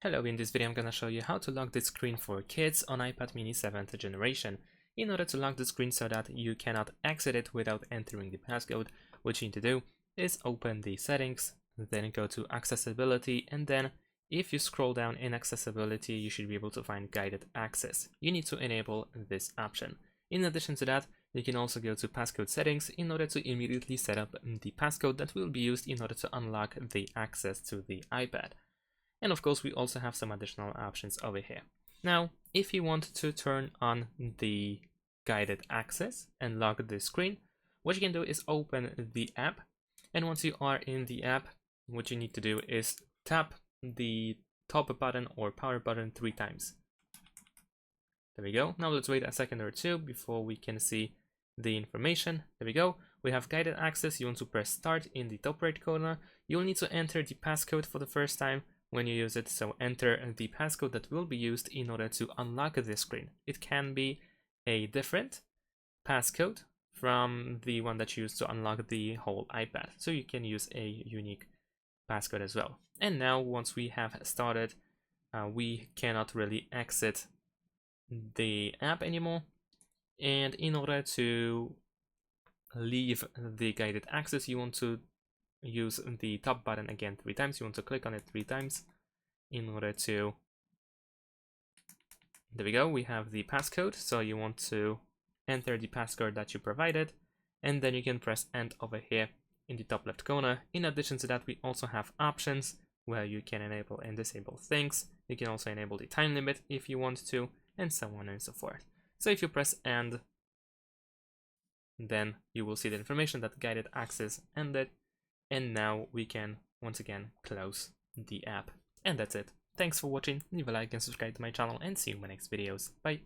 Hello, in this video I'm gonna show you how to lock the screen for kids on iPad mini 7th generation. In order to lock the screen so that you cannot exit it without entering the passcode, what you need to do is open the settings, then go to accessibility, and then if you scroll down in accessibility you should be able to find guided access. You need to enable this option. In addition to that, you can also go to passcode settings in order to immediately set up the passcode that will be used in order to unlock the access to the iPad. And of course, we also have some additional options over here. Now, if you want to turn on the guided access and lock the screen, what you can do is open the app. And once you are in the app, what you need to do is tap the top button or power button 3 times. There we go. Now let's wait a second or two before we can see the information. There we go. We have guided access. You want to press start in the top right corner. You'll need to enter the passcode for the first time when you use it, so enter the passcode that will be used in order to unlock this screen. It can be a different passcode from the one that you use to unlock the whole iPad, so you can use a unique passcode as well. And now once we have started, we cannot really exit the app anymore, and in order to leave the guided access you want to use the top button again 3 times. You want to click on it 3 times in order to, there we go, we have the passcode, so you want to enter the passcode that you provided, and then you can press end over here in the top left corner. In addition to that, we also have options where you can enable and disable things. You can also enable the time limit if you want to, and so on and so forth. So if you press end, then you will see the information that guided access ended. And now we can once again close the app. And that's it. Thanks for watching, leave a like and subscribe to my channel, and see you in my next videos. Bye!